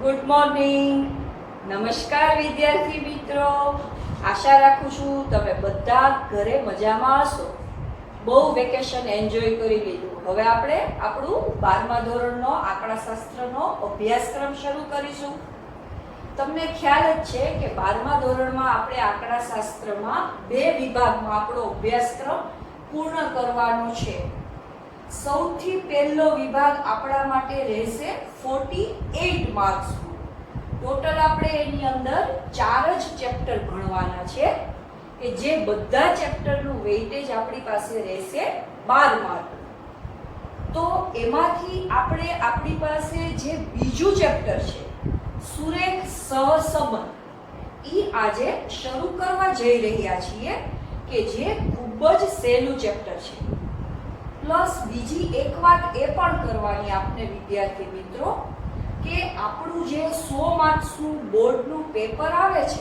Good morning. નમસ્કાર વિદ્યાર્થી મિત્રો. આશા રાખું છું તમે બધા ઘરે મજામાં હશો. બહુ વેકેશન એન્જોય કરી લીધું. હવે આપણે આપણું 12મા ધોરણનો આંકડાશાસ્ત્રનો અભ્યાસક્રમ શરૂ કરીશું. તમને ખ્યાલ જ છે કે 12મા ધોરણમાં આપણે આંકડાશાસ્ત્રમાં 2 વિભાગમાં આપણો અભ્યાસક્રમ પૂર્ણ કરવાનો છે. સૌથી પહેલો વિભાગ આપણા માટે રહેશે 48 માર્ક્સનો. ટોટલ આપણે એની અંદર 4 જ ચેપ્ટર ભણવાના છે કે જે બધા ચેપ્ટરનું વેઇટેજ આપણી પાસે રહેશે 12 માર્ક. તો એમાંથી આપણે આપણી પાસે જે બીજું ચેપ્ટર છે સુરેખ સહસંબંધ ઈ આજે શરૂ કરવા જઈ રહ્યા છીએ કે જે ખૂબ જ સહેલું ચેપ્ટર છે. પ્લસ બીજી એક વાત એ પણ કરવાની આપણે વિદ્યાર્થી મિત્રો કે આપણું જે 100 માર્ક્સનું બોર્ડનું પેપર આવે છે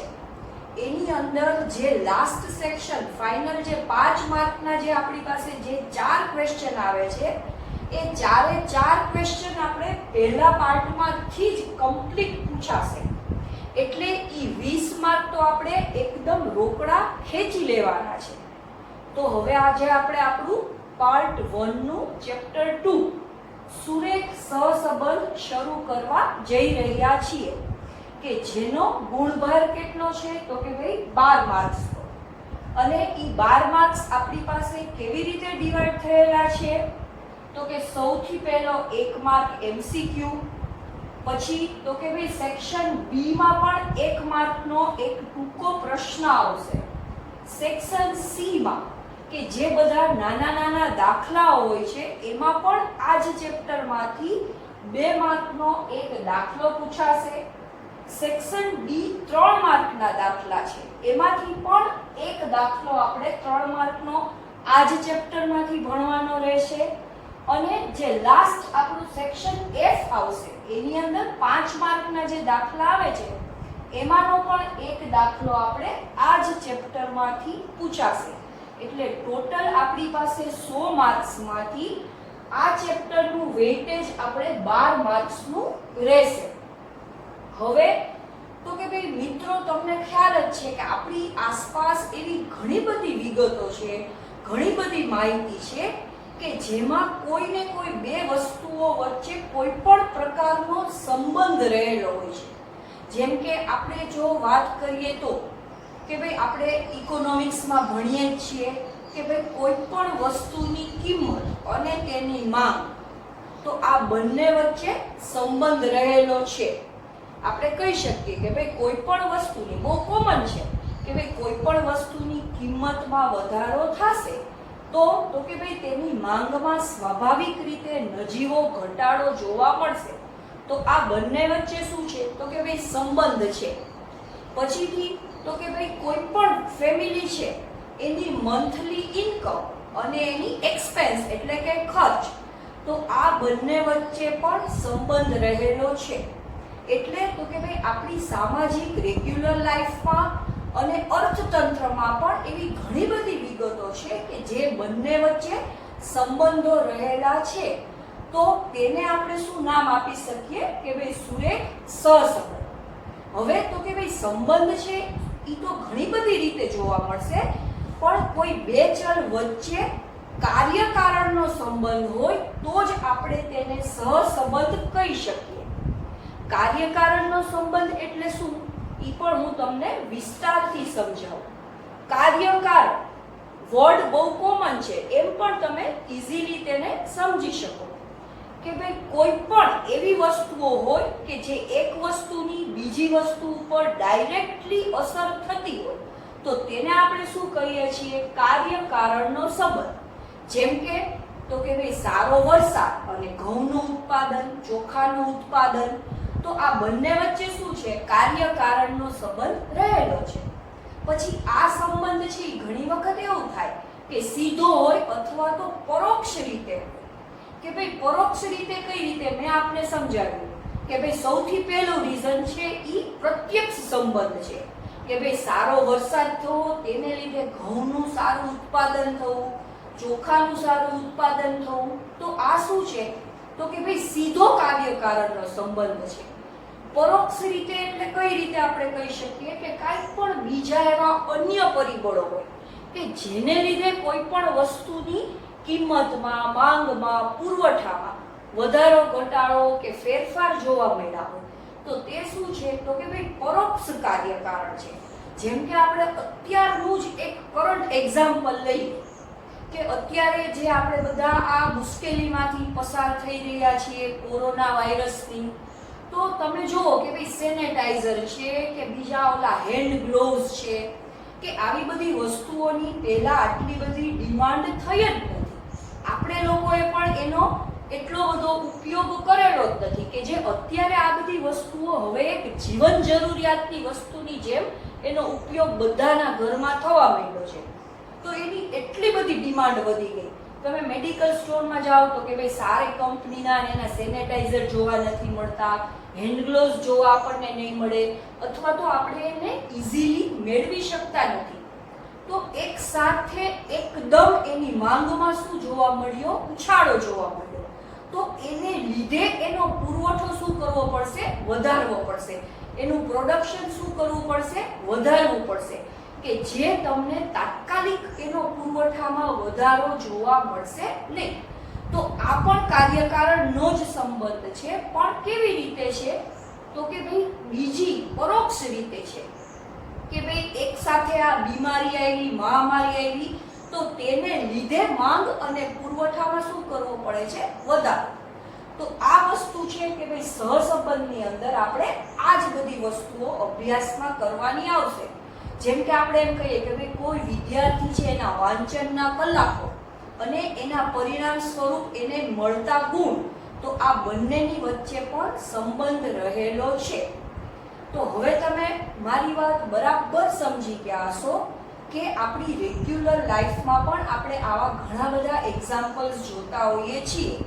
એની અંદર જે લાસ્ટ સેક્શન ફાઇનલ જે 5 માર્કના જે આપણી પાસે જે 4 ક્વેશ્ચન આવે છે એ 4 ક્વેશ્ચન આપણે પહેલા પાર્ટમાંથી જ કમ્પ્લીટ પૂછાશે. એટલે ઈ 20 માર્ક તો આપણે એકદમ રોકડા ખેંચી લેવાના છે. તો હવે આજે આપણે આપણું પાર્ટ 1 નું ચેપ્ટર 2 સુરેખ સહસંબંધ શરૂ કરવા જઈ રહ્યા છીએ કે જેનો ગુણભાર કેટલો છે તો કે ભાઈ 12 માર્ક્સ. અને ઈ 12 માર્ક્સ આપણી પાસે કેવી રીતે ડિવાઈડ થયેલા છે તો કે સૌથી પહેલો 1 માર્ક MCQ, પછી તો કે ભાઈ સેક્શન B માં પણ 1 માર્કનો એક ટૂંકો પ્રશ્ન આવશે. સેક્શન C માં કે જે બધા નાના નાના દાખલાઓ હોય છે એમાં પણ આ જ ચેપ્ટરમાંથી 2 માર્કનો એક દાખલો પૂછાશે. સેક્શન D 3 માર્કના દાખલા છે એમાંથી પણ એક દાખલો આપણે 3 માર્કનો આ જ ચેપ્ટરમાંથી ભણવાનો રહેશે. અને જે લાસ્ટ આપણું સેક્શન F આવશે એની અંદર 5 માર્કના જે દાખલા આવે છે એમાંનો પણ એક દાખલો આપણે આ જ ચેપ્ટરમાંથી પૂછાશે. એટલે ટોટલ આપણી પાસે 100 માર્ક્સમાંથી આ ચેપ્ટરનું વેઇટેજ આપણે 12 માર્ક્સનું રહેશે. હવે તો કે ભાઈ મિત્રો તમને ખ્યાલ જ છે કે આપણી આસપાસ એવી ઘણી બધી વિગતો છે, ઘણી બધી માહિતી છે કે જેમાં કોઈને કોઈ 2 વસ્તુઓ વચ્ચે કોઈ પણ પ્રકારનો સંબંધ રહેલો હોય છે. જેમ કે આપણે જો વાત કરીએ તો કે ભાઈ આપણે ઇકોનોમિક્સમાં ભણીએ છીએ કે ભાઈ કોઈ પણ વસ્તુની કિંમત અને તેની માંગ, તો આ બંને વચ્ચે સંબંધ રહેલો છે. આપણે કહી શકીએ કે ભાઈ કોઈ પણ વસ્તુની, બહુ કોમન છે કે ભાઈ કોઈ પણ વસ્તુની કિંમતમાં વધારો થશે તો કે ભાઈ તેની માંગમાં સ્વાભાવિક રીતે નજીવો ઘટાડો જોવા મળશે. તો આ બંને વચ્ચે શું છે તો કે ભાઈ સંબંધ છે. પછીથી તો કે ભાઈ કોઈ પણ ફેમિલી છે એની મંથલી ઇન્કમ અને એની એક્સપેન્સ એટલે કે ખર્ચ, તો આ બંને વચ્ચે પણ સંબંધ રહેલો છે. એટલે તો કે ભાઈ આપણી સામાજિક રેગ્યુલર લાઈફમાં અને અર્થતંત્રમાં પણ એવી ઘણી બધી વિગતો છે કે જે બંને વચ્ચે સંબંધો રહેલા છે. તો તેને આપણે શું નામ આપી શકીએ કે ભાઈ સુરેખ સહસંબંધ. હવે તો કે ભાઈ સંબંધ છે એ તો ઘણી બધી રીતે જોવા મળશે, પણ કોઈ 2 ચલ વચ્ચે કાર્યકારણનો સંબંધ હોય તો જ આપણે તેને સહસંબંધ કહી શકીએ. કાર્યકારણનો સંબંધ એટલે શું એ પણ હું તમને વિસ્તારથી સમજાવું. કાર્યકારણ વર્ડ બહુ કોમન છે, એમ પણ તમે ઇઝીલી તેને સમજી શકો કે ભાઈ કોઈ પણ એવી વસ્તુઓ હોય કે જે એક વસ્તુની બીજી વસ્તુ ઉપર ડાયરેક્ટલી અસર થતી હોય તો તેને આપણે શું કહીએ છીએ? કાર્યકારણનો સંબંધ. જેમ કે તો કે ભાઈ સારો વરસાદ અને ઘઉંનું ઉત્પાદન, ચોખાનું ઉત્પાદન, તો આ બંને વચ્ચે શું છે? કાર્યકારણનો સંબંધ રહેલો છે. પછી આ સંબંધ છે ઘણી વખત એવું થાય કે સીધો હોય અથવા તો પરોક્ષ રીતે. કે ભાઈ પરોક્ષ રીતે કઈ રીતે? મેં આપને સમજાવ્યું કે ભાઈ સૌથી પહેલું રીઝન છે ઈ પ્રત્યક્ષ સંબંધ છે કે ભાઈ સારો વરસાદ થવો તેને લીધે ઘઉંનું સારું ઉત્પાદન થવું, ચોખાનું સારું ઉત્પાદન થવું. તો આ શું છે તો કે ભાઈ સીધો કાર્યકારણનો સંબંધ છે. પરોક્ષ રીતે એટલે કઈ રીતે આપણે કહી શકીએ કે કાંઈ પણ બીજા એવા અન્ય પરિબળો હોય કે જેને લીધે કોઈ પણ વસ્તુની કિંમતમાં, માંગમાં, પુરવઠામાં વધારો, ઘટાડો કે ફેરફાર જોવા મળ્યા હોય તો તે શું છે તો કે ભાઈ પરોક્ષ કાર્યકારણ છે. જેમ કે આપણે અત્યારનું જ એક કરંટ એક્ઝામ્પલ લઈએ કે અત્યારે જે આપણે બધા આ મુશ્કેલીમાંથી પસાર થઈ રહ્યા છીએ કોરોના વાયરસની, તો તમે જુઓ કે ભાઈ સેનેટાઈઝર છે કે બીજા ઓલા હેન્ડ ગ્લોવ્સ છે કે આવી બધી વસ્તુઓની પહેલા આટલી બધી ડિમાન્ડ થઈ જ નથી. આપણે લોકોએ પણ એનો એટલો બધો ઉપયોગ કરેલો જ નથી કે જે અત્યારે આ બધી વસ્તુઓ હવે એક જીવન જરૂરિયાતની વસ્તુની જેમ એનો ઉપયોગ બધાના ઘરમાં થવા માંડ્યો છે. તો એની એટલી બધી ડિમાન્ડ વધી ગઈ. તમે મેડિકલ સ્ટોરમાં જાઓ તો કે ભાઈ સારી કંપનીના એના સેનેટાઈઝર જોવા નથી મળતા, હેન્ડ ગ્લોવ્સ જોવા આપણને નહીં મળે, અથવા તો આપણે એને ઇઝીલી મેળવી શકતા નથી. તો એક સાથે એકદમ એની માંગમાં શું જોવા મળ્યો? ઉછાળો જોવા મળ્યો. તો એને લીધે એનો પુરવઠો શું કરવો પડશે? વધારવો પડશે. એનું પ્રોડક્શન શું કરવું પડશે? વધારવું પડશે કે જે તમને તાત્કાલિક એનો પુરવઠામાં વધારો જોવા મળશે નહીં. તો આ પણ કાર્યકારણનો જ સંબંધ છે, પણ કેવી રીતે છે તો કે ભાઈ બીજી પરોક્ષ રીતે છે કે ભાઈ એક સાથે આ બીમારી આવી, મહામારી આવી તો તેને લીધે માંગ અને પુરવઠામાં શું કરવો પડે છે? વધારો. તો આ વસ્તુ છે કે ભાઈ સહસંબંધની અંદર આપણે આ જ બધી વસ્તુઓ અભ્યાસમાં કરવાની આવશે. જેમ કે આપણે એમ કહીએ કે ભાઈ કોઈ વિદ્યાર્થી છે એના વાંચનના કલાકો અને એના પરિણામ સ્વરૂપ એને મળતા ગુણ, તો આ બંનેની વચ્ચે પણ સંબંધ રહેલો છે. તો હવે તમે મારી વાત બરાબર સમજી ગયા હશો કે આપણી રેગ્યુલર લાઈફમાં પણ આપણે આવા ઘણા બધા એક્ઝામ્પલ્સ જોતા હોઈએ છીએ.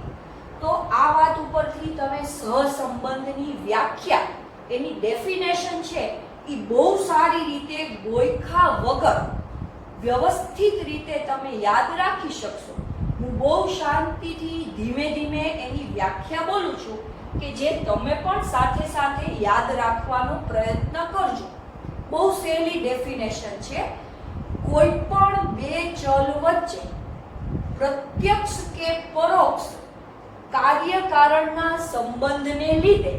તો આ વાત ઉપરથી તમે સહસંબંધની વ્યાખ્યા, એની ડેફિનેશન છે એ બહુ સારી રીતે ગોયખા વગર વ્યવસ્થિત રીતે તમે યાદ રાખી શકશો. હું બહુ શાંતિથી ધીમે ધીમે એની વ્યાખ્યા બોલું છું કે જે તમે પણ સાથે સાથે યાદ રાખવાનો પ્રયત્ન કરજો. બહુ સહેલી ડેફિનેશન છે. કોઈ પણ બે ચલ વચ્ચે પ્રત્યક્ષ કે પરોક્ષ કાર્યકારણના સંબંધને લીધે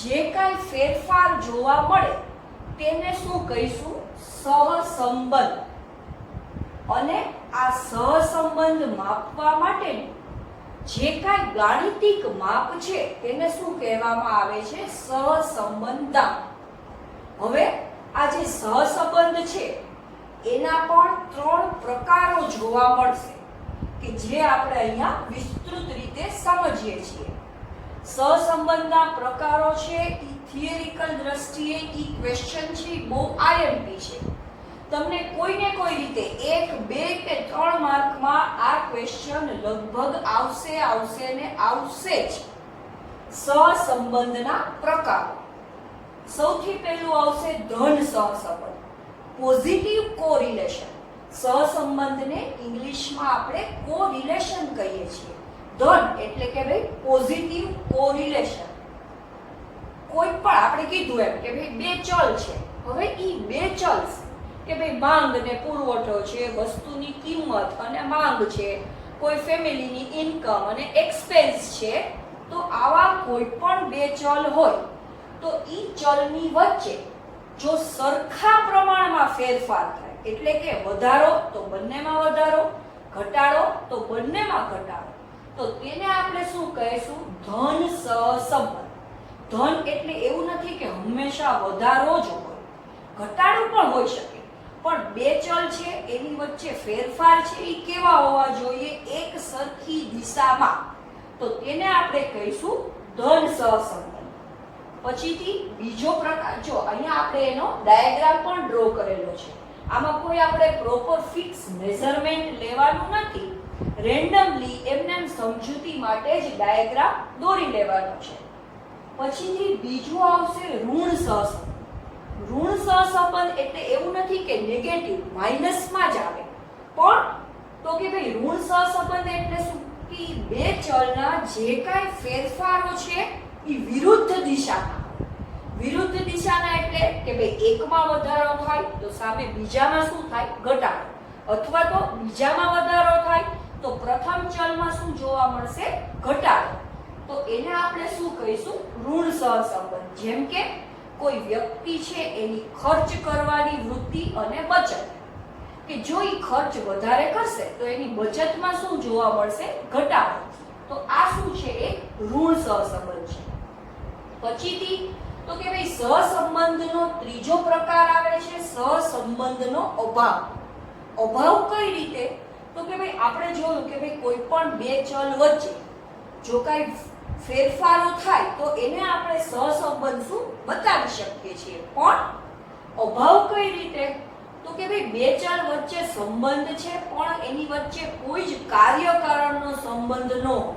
જે કાંઈ ફેરફાર જોવા મળે તેને શું કહીશું? સહસંબંધ. અને આ સહસંબંધ માપવા માટેનું જે કાંઈ ગાણિતિક માપ છે તેને શું કહેવામાં આવે છે? સહસંબંધાંક. હવે આ જે સહસંબંધ છે એના પણ 3 પ્રકારો જોવા મળશે કે જે આપણે અહીંયા વિસ્તૃત રીતે સમજીએ છીએ. સહસંબંધના પ્રકારો છે એ થિયરિકલ દ્રષ્ટિએ ઈ ક્વેશ્ચન છે બહુ આઈએમપી છે. તમને કોઈને કોઈ રીતે 1, 2 કે 3 માર્કમાં આ ક્વેશ્ચન લગભગ આવશે ને આવશે જ. સહસંબંધના પ્રકારો. સૌથી પહેલું આવશે ધન સહસંબંધ, પોઝિટિવ કોરિલેશન. સહસંબંધને ઇંગ્લિશમાં આપણે કોરિલેશન કહીએ છીએ. ધન એટલે કે ભાઈ પોઝિટિવ કોરિલેશન. કોઈ પણ આપણે કીધું એમ કે ભાઈ બે ચલ છે. હવે ઈ બે ચલ કે ભાઈ માંગ ને પુરવઠો છે, વસ્તુની કિંમત અને માંગ છે, કોઈ ફેમિલીની ઇન્કમ અને એક્સપેન્સ છે. તો આવા કોઈ પણ બે ચલ હોય તો ઈ ચલની વચ્ચે જો સરખા પ્રમાણમાં ફેરફાર થાય, એટલે કે વધારો તો બંનેમાં વધારો, ઘટાડો તો બંનેમાં ઘટાડો, તો તેને આપણે શું કહીશું? ધન સહસંબંધ. ધન એટલે એવું નથી કે હંમેશા વધારો જ હોય, ઘટાડો પણ હોઈ શકે, પણ બે ચલ છે એની વચ્ચે ફેરફાર છે એ કેવા હોવા જોઈએ? એક સરખી દિશામાં. તો તેને આપણે કહીશું ધન સહસંબંધ. પછીથી બીજો પ્રકાર, જો અહીંયા આપણે એનો ડાયાગ્રામ પણ ડ્રો કરેલો છે. આમાં કોઈ આપણે પ્રોપર ફિક્સ મેઝરમેન્ટ લેવાનું નથી, રેન્ડમલી એમને સમજૂતી માટે જ ડાયાગ્રામ દોરી લેવાનો છે. પછીથી બીજું આવશે ઋણ સહસંબંધ. ઋણ સહસંબંધ એટલે એવું નથી કે નેગેટિવ, માઇનસમાં જ આવે, પણ તો કે ભાઈ ઋણ સહસંબંધ એટલે શું? કે બે ચલના જે કાંઈ ફેરફારો છે એ વિરુદ્ધ દિશામાં. વિરુદ્ધ દિશાના એટલે કે ભાઈ એકમાં વધારો થાય તો સામે બીજામાં શું થાય? ઘટાડો. અથવા તો બીજામાં વધારો થાય તો પ્રથમ ચલમાં શું જોવા મળશે? ઘટાડો. તો એને આપણે શું કહીશું? ઋણ સહસંબંધ. જેમ કે કોઈ વ્યક્તિ છે એની ખર્ચ કરવાની વૃત્તિ અને બચત, કે જો એ ખર્ચ વધારે કરશે તો એની બચતમાં શું જોવા મળશે? ઘટાડો. તો આ શું છે? એક ઋણ સહસંબંધ છે. પછીથી તો કે ભાઈ સહસંબંધનો ત્રીજો પ્રકાર આવે છે સહસંબંધનો અભાવ. અભાવ કઈ રીતે? તો કે ભાઈ આપણે જોયું કે ભાઈ કોઈ પણ બે ચલ વચ્ચે જો કાંઈ ફેરફારો થાય તો એને આપણે સહસંબંધ શું બતાવી શકીએ છીએ. પણ અભાવ કઈ રીતે? તો કે ભાઈ બે ચલ વચ્ચે સંબંધ છે પણ એની વચ્ચે કોઈ જ કાર્યકારણનો સંબંધ ન હોય.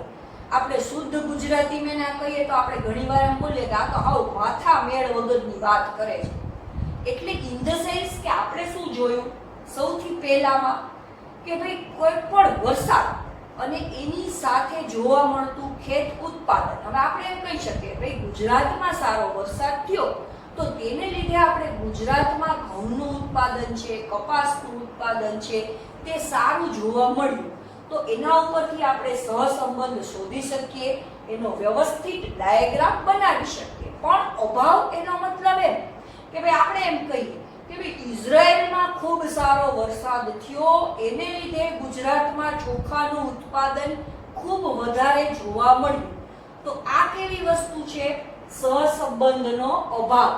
આપણે શુદ્ધ ગુજરાતીમાં ના કહીએ તો આપણે ઘણીવાર એમ બોલીએ કે આ તો હાવ માથા મેળ વગરની વાત કરે છે. એટલે ઇન ધ સેન્સ કે આપણે શું જોયું સૌથી પહેલામાં કે ભાઈ કોઈ પણ વરસાદ અને એની સાથે જોવા મળતું ખેત ઉત્પાદન. હવે આપણે એમ કહી શકીએ ભાઈ ગુજરાતમાં સારો વરસાદ થયો તો તેને લીધે આપણે ગુજરાતમાં ઘઉંનું ઉત્પાદન છે, કપાસનું ઉત્પાદન છે તે સારું જોવા મળ્યું. તો એના ઉપરથી આપણે સહસંબંધ શોધી શકીએ, એનો વ્યવસ્થિત ડાયાગ્રામ બનાવી શકીએ. પણ અભાવ એનો મતલબ એમ કે ભાઈ આપણે એમ કહીએ કે ભાઈ ઇઝરાયલમાં ખૂબ સારો વરસાદ થયો એને લીધે ગુજરાતમાં ચોખાનું ઉત્પાદન ખૂબ વધારે જોવા મળ્યું. તો આ કેવી વસ્તુ છે? સહસંબંધનો અભાવ.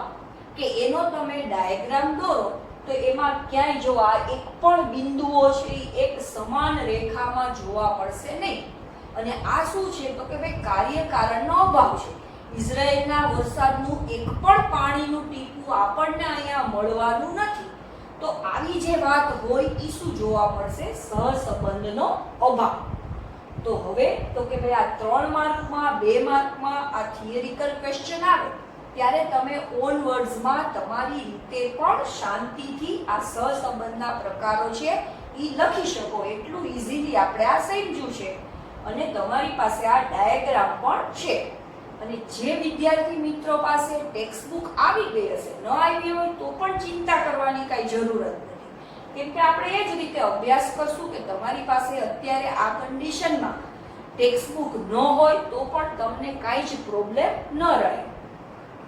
કે એનો તમે ડાયાગ્રામ દોરો તો એમાં ક્યાંય જો આ એક પણ બિંદુઓ છે એક સમાન રેખામાં જોવા પડશે નહીં. અને આ શું છે? તો કે ભાઈ કાર્યકારણનો અભાવ છે. ઇઝરાયલના વરસાદનું એક પણ પાણીનું ટીપું આપણને અહીંયા મળવાનું નથી. તો આવી જે વાત હોય એ શું જોવા મળશે? સહસંબંધનો અભાવ. તો હવે તો કે ભાઈ આ 3 માર્કમાં 2 માર્કમાં આ થિયરિકલ ક્વેશ્ચન આવે ત્યારે તમે ઓન વર્ડ્સમાં તમારી રીતે પણ શાંતિથી આ સહસંબંધના પ્રકારો છે એ લખી શકો. એટલું ઇઝીલી આપણે આ સમજ્યું છે અને તમારી પાસે આ ડાયાગ્રામ પણ છે. અને જે વિદ્યાર્થી મિત્રો પાસે ટેક્સ્ટ બુક આવી ગઈ હશે, ન આવી હોય તો પણ ચિંતા કરવાની કાંઈ જરૂરત નથી. કેમ કે આપણે એ જ રીતે અભ્યાસ કરશું કે તમારી પાસે અત્યારે આ કન્ડિશનમાં ટેક્સ્ટ બુક ન હોય તો પણ તમને કાંઈ જ પ્રોબ્લેમ ન રહે.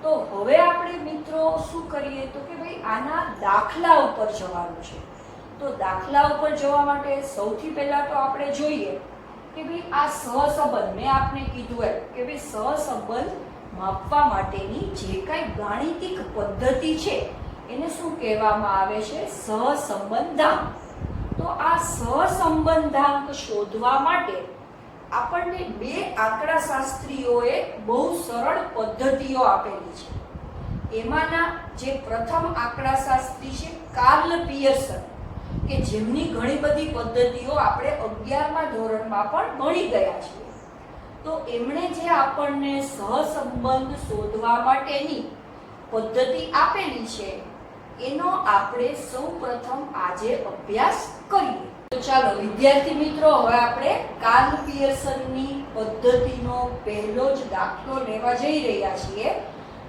તો હવે આપણે મિત્રો શું કરીએ તો કે ભાઈ આના દાખલા ઉપર જવાનું છે. તો દાખલા ઉપર જવા માટે સૌથી પહેલા તો આપણે જોઈએ કે ભાઈ આ સહસંબંધ મેં આપને કીધું એમ કે ભાઈ સહસંબંધ માપવા માટેની જે કાંઈ ગાણિતિક પદ્ધતિ છે એને શું કહેવામાં આવે છે? સહસંબંધાંક. તો આ સહસંબંધાંક શોધવા માટે આપણને બે આંકડાશાસ્ત્રીઓએ બહુ સરળ પદ્ધતિઓ આપેલી છે. એમાંના જે પ્રથમ આંકડાશાસ્ત્રી છે કાર્લ પિયર્સન, કે જેમની ઘણી બધી પદ્ધતિઓ આપણે 11મા ધોરણમાં પણ ભણી ગયા છીએ. તો એમણે જે આપણને સહસંબંધ શોધવા માટેની પદ્ધતિ આપેલી છે એનો આપણે સૌપ્રથમ આજે અભ્યાસ કરીએ. તો ચાલો વિદ્યાર્થી મિત્રો હવે આપણે કાર્લ પિયર્સનની પદ્ધતિનો પહેલો જ દાખલો લેવા જઈ રહ્યા છીએ.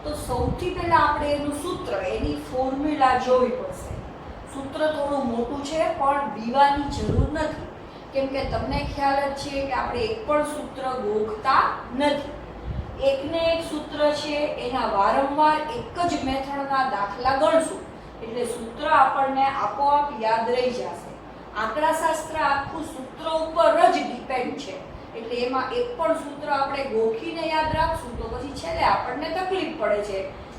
તો સૌથી પહેલા આપણે એનું સૂત્ર, એની ફોર્મ્યુલા જોવી પડશે. સૂત્ર થોડું મોટું છે પણ બીવાની જરૂર નથી, કેમ કે તમને ખ્યાલ જ છે કે આપણે એક પણ સૂત્ર ગોખતા નથી. એકને એક સૂત્ર છે એના વારંવાર એક જ મેથડના દાખલા ગણશું એટલે સૂત્ર આપણને આપોઆપ યાદ રહી જશે. આંકડાશાસ્ત્ર આખું સૂત્ર ઉપર જ ડિપેન્ડ છે એટલે એમાં એક પણ સૂત્ર આપણે ગોખીને યાદ રાખશું તો પછી છેલ્લે આપણને તકલીફ પડે છે,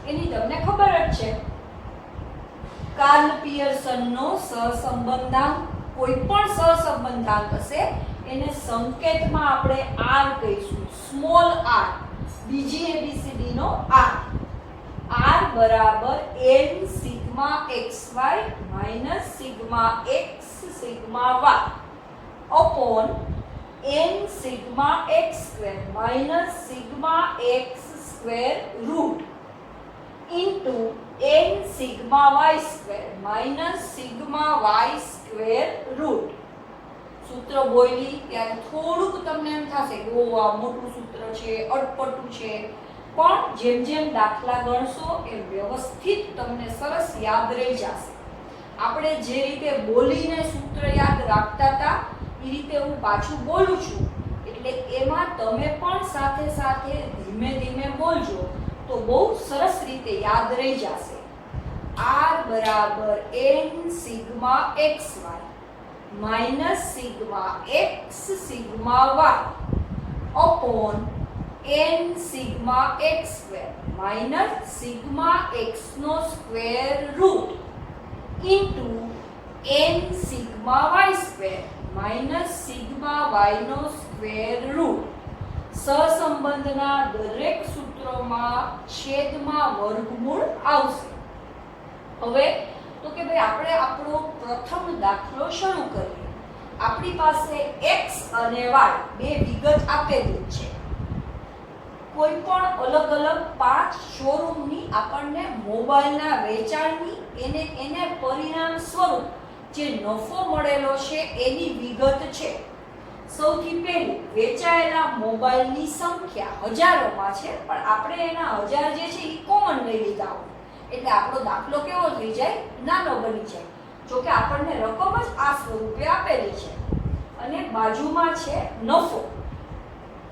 એની તમને ખબર જ છે. કાર્લ પિયર્સનનો સહસંબંધાંક, કોઈ પણ સહસંબંધાંક હશે એને સંકેતમાં આપણે r કહીશું, સ્મોલ r. બીજી એબીસીડી નો r બરાબર n sigma xy minus sigma x sigma y upon n sigma x square minus sigma x square root into n sigma y square minus sigma y square root. સૂત્ર બોલી ત્યારે થોડુંક તમને એમ થશે કે ઓ આ મોટું સૂત્ર છે, અટપટું છે, પણ જેમ જેમ દાખલા ગણશો એમ વ્યવસ્થિત તમને સરસ યાદ રહી જશે. આપણે જે રીતે બોલીને સૂત્ર યાદ રાખતા હતા એ રીતે હું પાછું બોલું છું, એટલે એમાં તમે પણ સાથે સાથે ધીમે ધીમે બોલજો તો બહુ સરસ રીતે યાદ રહી જશે. R બરાબર n sigma xy minus sigma x sigma y upon n sigma x square minus sigma x નો square root into n sigma y square minus sigma y નો સ્ક્વેર રૂટ. સહસંબંધના દરેક સૂત્રોમાં છેદમાં વર્ગમૂળ આવશે. હવે તો કે ભાઈ આપણે આપણો પ્રથમ દાખલો શરૂ કરીએ. આપણી પાસે x અને y બે વિગત આપેલી છે. કોઈ પણ અલગ અલગ 5 શોરૂમની આપણને મોબાઈલના વેચાણની એને પરિણામ સ્વરૂપ જે નફો મળેલો છે એની વિગત છે. સૌથી પહેલું વેચાયેલા મોબાઈલની સંખ્યા હજારોમાં છે, પણ આપણે એના 1000 જે છે એ કોમન લઈ લીધા હોય એટલે આપણો દાખલો કેવો થઈ જાય? નાનો બની જાય. જો કે આપણને રકમ જ આ સ્વરૂપે આપેલી છે અને બાજુમાં છે નફો.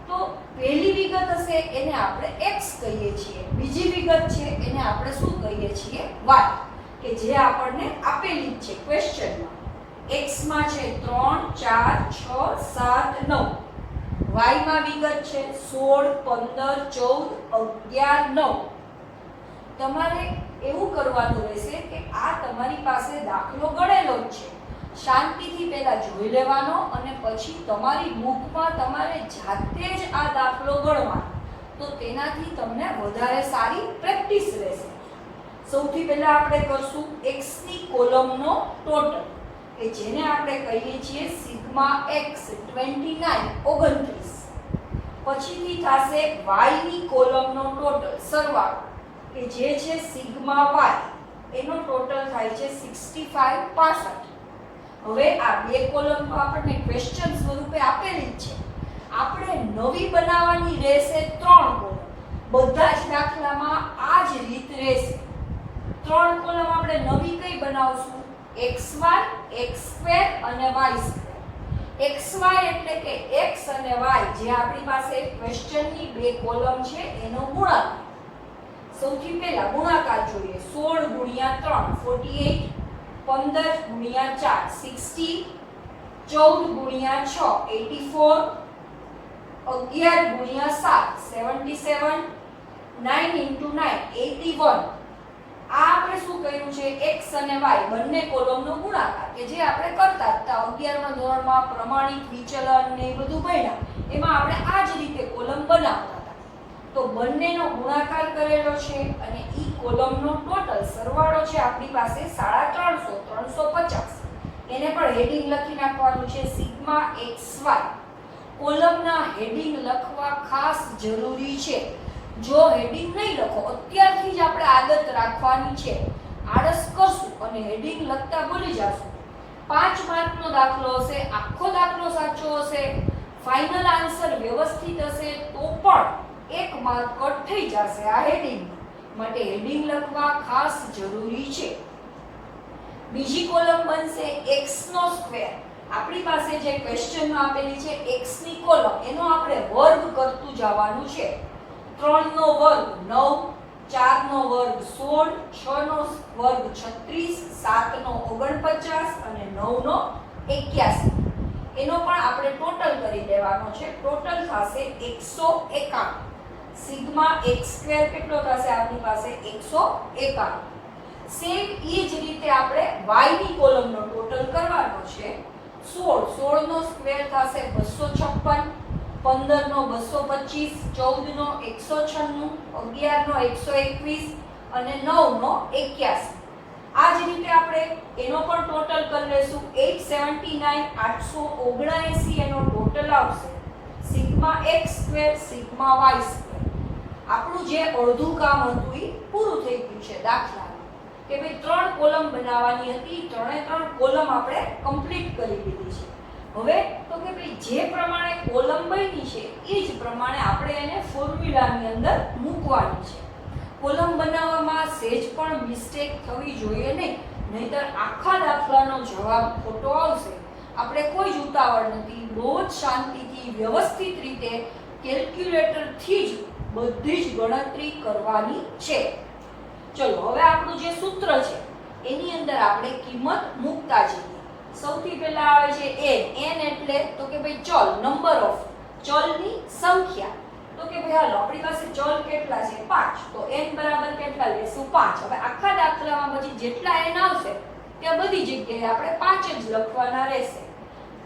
તો પહેલી વિગત હશે એને આપણે x કહીએ છીએ, બીજી વિગત છે એને આપણે શું કહીએ છીએ? y, કે જે આપણને આપેલી જ છે ક્વેશ્ચનમાં. x માં છે 3 4 6 7 9, y માં વિગત છે 16 15 14 11 9. તમારે એવું કરવાનું રહેશે કે આ તમારી પાસે દાખલો ગણેલો જ છે, શાંતિથી પહેલા જોઈ લેવાનો અને પછી તમારી બુકમાં તમારે જાતે જ આ દાખલો ગણવાનો, તો તેનાથી તમને વધારે સારી પ્રેક્ટિસ રહેશે. સૌથી પહેલા આપણે કરશું x ની કોલમનો ટોટલ, કે જેને આપણે કહીએ છીએ સિગ્મા x 29 29. પછીથી થશે y ની કોલમનો ટોટલ સરવાળો, કે જે છે સિગ્મા y, એનો ટોટલ થાય છે 65 65. હવે આ બે કોલમ તો આપણને ક્વેશ્ચન સ્વરૂપે આપેલી જ છે. આપણે નવી બનાવવાની રહેશે 3 કોલમ. બધા જ દાખલામાં આ જ રીત રહેશે. 3 કોલમ આપણે નવી કઈ બનાવશું? xy, x² અને y². xy એટલે કે x અને y જે આપણી પાસે ક્વેશ્ચનની બે કોલમ છે એનો ગુણાકાર. સૌથી પહેલા ગુણાકાર જોઈએ. 16 ગુણ્યા 3 48, 15 ગુણ્યા 4 60, 14 ગુણ્યા 6 84, 11 ગુણ્યા 7 77, 9 into 9 81. આ આપણે શું કર્યું છે? x અને y બંને કોલમનો ગુણાકાર, કે જે આપણે કરતા હતા 11મા ધોરણમાં પ્રમાણિત વિચલન ને એ બધું ભણ્યા, એમાં આપણે આ જ રીતે કોલમ બનાવતા હતા. તો બંનેનો ગુણાકાર કરેલો છે અને ઈ કોલમનો ટોટલ સરવાળો છે આપણી પાસે 350 350. એને પણ હેડિંગ લખી નાખવાનું છે સિગ્મા xy. કોલમના હેડિંગ લખવા ખાસ જરૂરી છે. જો હેડિંગ નહીં લખો, અત્યારથી જ આપણે આદત રાખવાની છે. આળસ કરશું અને હેડિંગ લખતા ભૂલી જશું, 5 માર્કનો દાખલો હશે, આખો દાખલો સાચો હશે, ફાઇનલ આન્સર વ્યવસ્થિત હશે તો પણ 1 માર્ક કટ થઈ જશે આ હેડિંગ માટે. હેડિંગ લખવા ખાસ જરૂરી છે. બીજી કોલમ બનશે x નો સ્ક્વેર. આપણી પાસે જે ક્વેશ્ચનમાં આપેલી છે x ની કોલમ, એનો આપણે વર્ગ કરતું જવાનું છે. 3 નો વર્ગ 9, 4 નો વર્ગ 16, 6 નો વર્ગ 36, 7 નો 49 અને 9 નો 81. એનો પણ આપણે ટોટલ કરી દેવાનો છે. ટોટલ થશે 191. સિગ્મા x² કેટલો થશે આપણી પાસે? 191. સેમ એ જ રીતે આપણે y ની કોલમનો ટોટલ કરવાનો છે. 16 નો સ્ક્વેર થશે 256, 15 નો 225, 14 નો 196, 11 નો 121 અને 9 નો 81. આ જ રીતે આપણે એનો પણ ટોટલ કરી લેશું. 879 879 એનો ટોટલ આવશે. Sigma x² sigma y². આપણું જે અડધું કામ હતું એ પૂરું થઈ ગયું છે દાખલામાં, કે ભાઈ 3 કોલમ બનાવવાની હતી, 3 કોલમ આપણે કમ્પ્લીટ કરી દીધી છે. હવે તો કે ભાઈ જે પ્રમાણે કોલમ બની છે એ જ પ્રમાણે આપણે એને ફોર્મ્યુલાની અંદર મૂકવાની છે. કોલમ બનાવવામાં સહેજ પણ મિસ્ટેક થવી જોઈએ નહીં, નહીતર આખા દાખલાનો જવાબ ખોટો આવશે. આપણે કોઈ જ ઉતાવળ નથી, બહુ જ શાંતિથી વ્યવસ્થિત રીતે કેલ્ક્યુલેટરથી જ બધી જ ગણતરી કરવાની છે. ચલો હવે આપણું જે સૂત્ર છે એની અંદર આપણે કિંમત મૂકતા જઈએ. સૌથી પહેલા આવે છે n એટલે તો કે ભાઈ ચલ, નંબર ઓફ ચલની સંખ્યા. તો કે ભાઈ હાલો આપણી પાસે ચલ કેટલા છે 5, તો n બરાબર કેટલા લેશું 5. હવે આખા દાખલામાં પછી જેટલા n આવશે ત્યાં બધી જગ્યાએ આપણે 5 જ લખવાના રહેશે.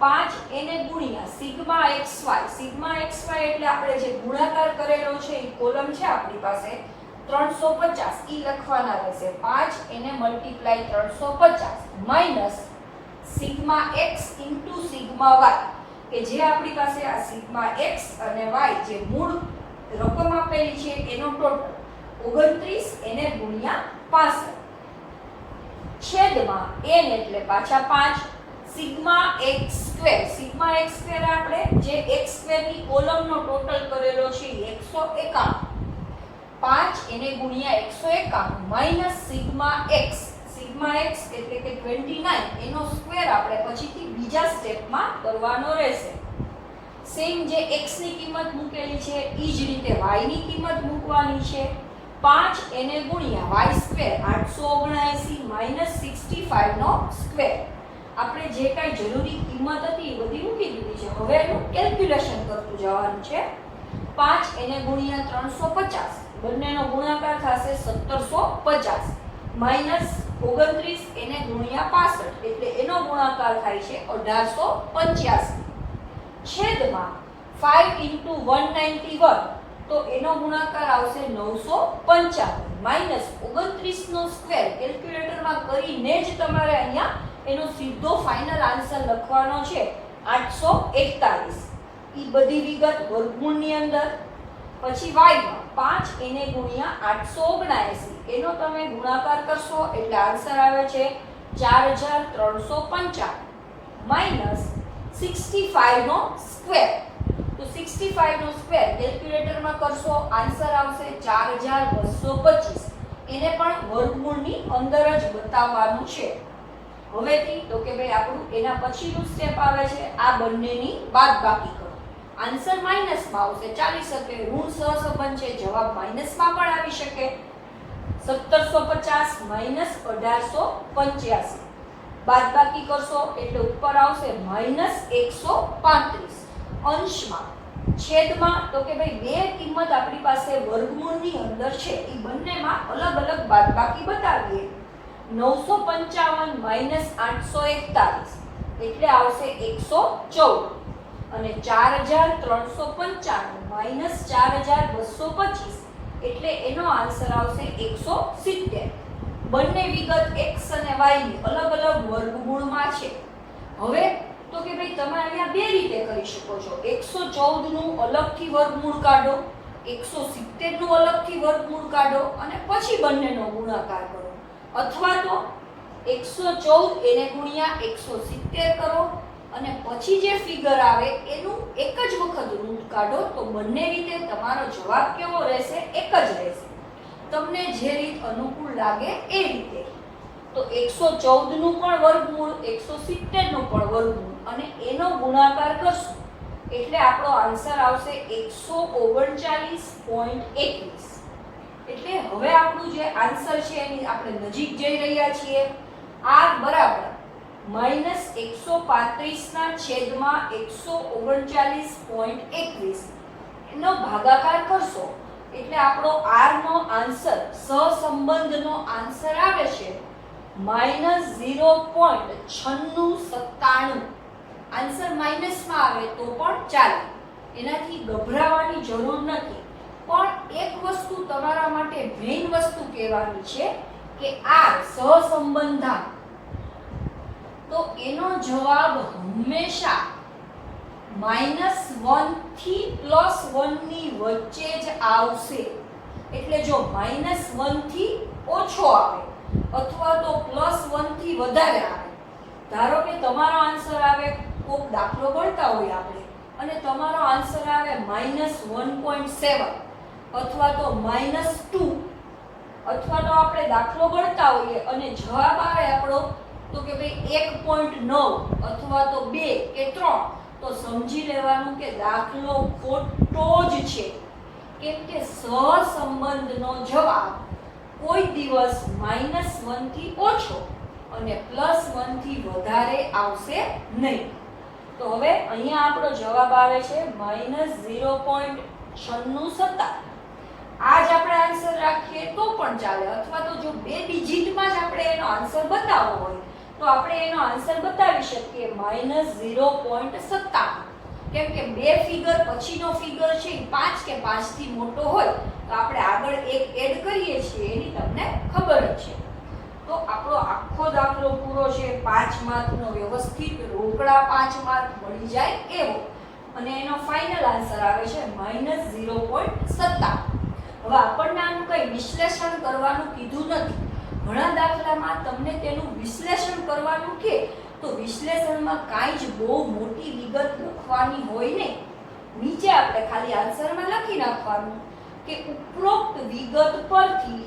5 એને ગુણ્યા સિગ્મા xy એટલે આપણે જે ગુણાકાર કરેલો છે એ કોલમ છે આપણી પાસે 350 ઈ લખવાના રહેશે. 5 એને multiply 350 minus sigma x into sigma y કે જે આપણી પાસે આ સિગ્મા x અને y જે મૂળ રકમ આપેલી છે એનો ટોટલ 29 એને ગુણ્યા 65 છેદમાં n એટલે પાછા 5 સિગ્મા x સ્ક્વેર આપણે જે x સ્ક્વેર ની કોલમનો ટોટલ કરેલો છે 191 5 એને ગુણ્યા 191 માઈનસ સિગ્મા x એટલે કે 29 એનો સ્ક્વેર આપણે પછીથી બીજા સ્ટેપમાં કરવાનો રહેશે. સેમ જે x ની કિંમત મૂકેલી છે એ જ રીતે y ની કિંમત મૂકવાની છે. 5 એને ગુણ્યા y સ્ક્વેર 879 માઈનસ 65 નો સ્ક્વેર. આપણે જે કાંઈ જરૂરી કિંમત હતી એ બધી મૂકી દીધી છે. હવે એનું કેલ્ક્યુલેશન કરતું જવાનું છે. 5 એને ગુણ્યા 350 બંનેનો ગુણાકાર થશે 1750 માઈનસ 29 એને ગુણ્યા 65 એટલે એનો ગુણાકાર થાય છે 1885 છેદમાં 5 ઇન્ટુ 191 તો એનો ગુણાકાર આવશે 955 માઈનસ 29 નો સ્ક્વેર કેલ્ક્યુલેટરમાં કરીને જ તમારે અહીંયા એનો સીધો ફાઇનલ આન્સર લખવાનો છે 841. ઈ બધી વિગત વર્ગમૂળની અંદર. પછી y માં 5 એને ગુણ્યા 879 એનો તમે ગુણાકાર કરશો એટલે આન્સર આવે છે 4355 માઈનસ 65 નો સ્ક્વેર. તો 65 નો સ્ક્વેર કેલ્ક્યુલેટરમાં કરશો આન્સર આવશે 4225. એને પણ વર્ગમૂળની અંદર જ બતાવવાનું છે. હવેથી તો કે ભાઈ આપણું એના પછીનું સ્ટેપ આવે છે આ બંનેની બાદબાકી કરો. આન્સર માઈનસમાં આવશે, ચાલી શકે, ઋણ સહસંબંધ છે, જવાબ માઈનસમાં પણ આવી શકે. 1750 માઈનસ 1885 બાદબાકી કરશો એટલે ઉપર આવશે માઈનસ 135. અંશમાં છેદમાં તો કે ભાઈ બે કિંમત આપણી પાસે વર્ગમૂળની અંદર છે એ બંનેમાં અલગ અલગ બાદબાકી બતાવીએ. 955 માઈનસ 841 એટલે આવશે 114 અને 4395 માઈનસ 4225 એટલે એનો આન્સર આવશે 170. બંને વિગત x અને y ની અલગ અલગ વર્ગમૂળમાં છે. હવે તો કે ભાઈ તમે અહીંયા બે રીતે કરી શકો છો. 114 નું અલગથી વર્ગમૂળ કાઢો, 170 નું અલગથી વર્ગમૂળ કાઢો અને પછી બંનેનો ગુણાકાર કરો. અથવા તો 114 એને ગુણ્યા 170 કરો અને પછી જે ફિગર આવે એનું એક જ વખત રૂટ કાઢો તો બંને રીતે તમારો જવાબ કેવો રહેશે? એક જ રહેશે. તમને જે રીત અનુકૂળ લાગે એ રીતે. તો 114 નું પણ વર્ગમૂળ, 170 નું પણ વર્ગમૂળ અને એનો ગુણાકાર કરશું એટલે આપણો આન્સર આવશે 139.21. એટલે હવે આપણું જે આન્સર છે એની આપણે નજીક જઈ રહ્યા છીએ. r બરાબર માઈનસ 135 ના છેદમાં 139.21 એનો ભાગાકાર કરશો એટલે આપણો r નો આન્સર સહસંબંધનો આન્સર આવે છે -0.9697. આન્સર માઈનસમાં આવે તો પણ ચાલે, એનાથી ગભરાવાની જરૂર નથી. પણ એક વસ્તુ તમારા માટે મેઇન વસ્તુ કહેવાની છે કે r સહસંબંધાંક તો એનો જવાબ હંમેશા -1 થી +1 ની વચ્ચે જ આવશે. એટલે જો -1 થી ઓછો આવે અથવા તો +1 થી વધારે આવે, ધારો કે તમારો આન્સર આવે કોક દાખલો ગણતા હોય આપણે અને તમારો આન્સર આવે -1.7 અથવા તો -2 અથવા તો આપણે દાખલો ગણતા હોઈએ અને જવાબ આવે આપણો તો કે ભાઈ 1.9 અથવા તો 2 કે 3, તો સમજી લેવાનું કે દાખલો ખોટો જ છે, કેમ કે સહસંબંધનો જવાબ કોઈ દિવસ -1 થી ઓછો અને +1 થી વધારે આવશે નહીં. તો હવે અહીંયા આપણો જવાબ આવે છે -0.96. આ જ આપણે આન્સર રાખીએ તો પણ ચાલે, અથવા તો જો 2 ડિજિટમાં જ આપણે એનો આન્સર બતાવવો હોય તો આપણે એનો આન્સર બતાવી શકીએ -0.57. કેમ કે 2 ફિગર પછીનો ફિગર છે એ 5 કે 5 થી મોટો હોય તો આપણે આગળ એક એડ કરીએ છીએ એની તમને ખબર જ છે. તો આપણો આખો દાખલો પૂરો છે 5 માર્કનો વ્યવસ્થિત રોકડા 5 માર્ક મળી જાય એવો, અને એનો ફાઇનલ આન્સર આવે છે -0.57. હવે આપણને આનું કંઈ વિશ્લેષણ કરવાનું કીધું નથી. ઘણા દાખલામાં તમને તેનું વિશ્લેષણ કરવાનું કે તો વિશ્લેષણમાં કાંઈ જ બહુ મોટી વિગત લખવાની હોય નહીં. નીચે આપણે ખાલી આન્સરમાં લખી નાખવાનું કે ઉપરોક્ત વિગત પરથી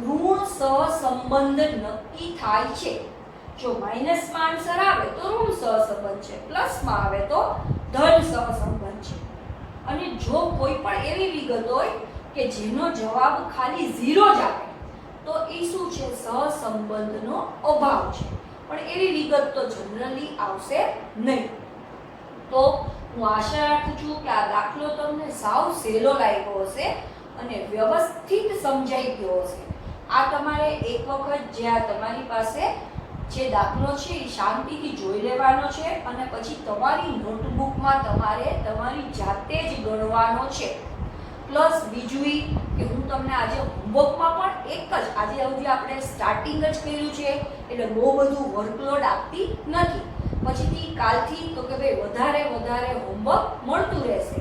ઋણ સહસંબંધ નક્કી થાય છે. જો માઇનસમાં આન્સર આવે તો ઋણ સહસંબંધ છે, પ્લસમાં આવે તો ધન સહસંબંધ છે. અને જો કોઈ પણ એવી વિગત હોય કે જેનો જવાબ ખાલી 0 જ આવે તો એ શું છે? સહસંબંધનો અભાવ છે. પણ એવી વિગત તો જનરલી આવશે નહીં. તો હું આશા રાખું છું કે આ દાખલો તમને સાવ સહેલો લાગ્યો હશે અને વ્યવસ્થિત સમજાઈ ગયો હશે. આ તમારે એક વખત જ્યાં તમારી પાસે જે દાખલો છે એ શાંતિથી જોઈ લેવાનો છે અને પછી તમારી નોટબુકમાં તમારે તમારી જાતે જ ગણવાનો છે. પ્લસ બીજું કે હું તમને આજે હોમવર્કમાં પણ એક જ, આજે સુધી આપણે સ્ટાર્ટિંગ જ કર્યું છે એટલે બહુ બધું વર્કલોડ આપતી નથી. પછીથી કાલથી તો કે ભાઈ વધારે હોમવર્ક મળતું રહેશે.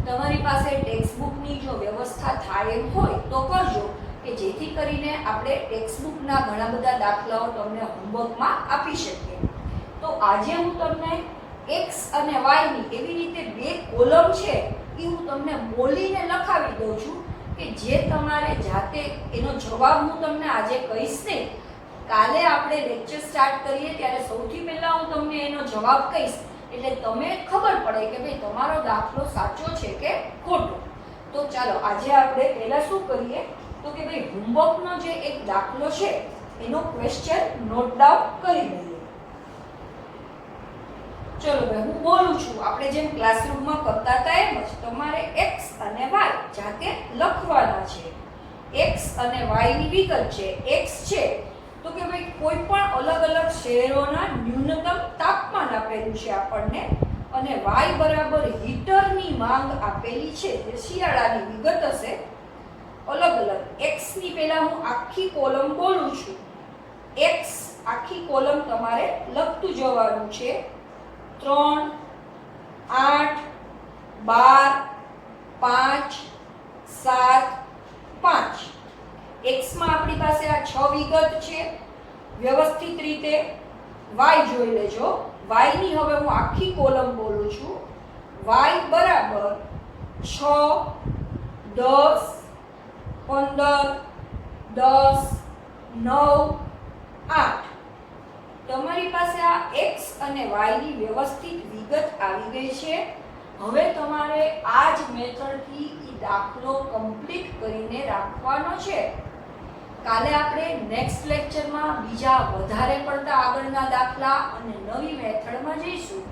તમારી પાસે ટેક્સ્ટબુકની જો વ્યવસ્થા થાય એમ હોય તો કરજો, કે જેથી કરીને આપણે ટેક્સ્ટબુકના ઘણા બધા દાખલાઓ તમને હોમવર્કમાં આપી શકીએ. તો આજે હું તમને x અને y ની એવી રીતે 2 કોલમ છે એ હું તમને બોલીને લખાવી દઉં છું કે જે તમારે જાતે એનો જવાબ હું તમને આજે કહીશ નહીં. કાલે આપણે લેક્ચર સ્ટાર્ટ કરીએ ત્યારે સૌથી પહેલાં હું તમને એનો જવાબ કહીશ, એટલે તમે ખબર પડે કે ભાઈ તમારો દાખલો સાચો છે કે ખોટો. તો ચાલો આજે આપણે પહેલાં શું કરીએ તો કે ભાઈ હોમવર્કનો જે એક દાખલો છે એનો ક્વેશ્ચન નોટ ડાઉન કરી લઈએ. ચલો ભાઈ હું બોલું છું, આપણે જેમ ક્લાસરૂમમાં કરતા હતા એમ જ તમારે x અને y જાતે લખવાના છે. x અને y ની વિગત છે. x છે તો કે ભાઈ કોઈ પણ અલગ અલગ શહેરોના ન્યૂનતમ તાપમાન આપેલું છે આપણને, અને y બરાબર હીટરની માંગ આપેલી છે જે શિયાળાની વિગત હશે અલગ અલગ. x ની પહેલા હું આખી કોલમ બોલું છું. x આખી કોલમ તમારે લખતું જવાનું છે. 3, 8, 12, 5, 7, 5. x માં આપણી પાસે આ 6 વિગત છે. વ્યવસ્થિત રીતે y જોઈ લેજો. y ની હવે હું આખી કોલમ બોલું છું. y બરાબર 6, 10, 15, 10, 9, 8. તમારી પાસે આ x અને y ની વ્યવસ્થિત વિગત આવી ગઈ છે. હવે તમારે આ જ મેથડથી એ દાખલો કમ્પ્લીટ કરીને રાખવાનો છે. કાલે આપણે નેક્સ્ટ લેક્ચરમાં બીજા વધારે પડતા આગળના દાખલા અને નવી મેથડમાં જઈશું.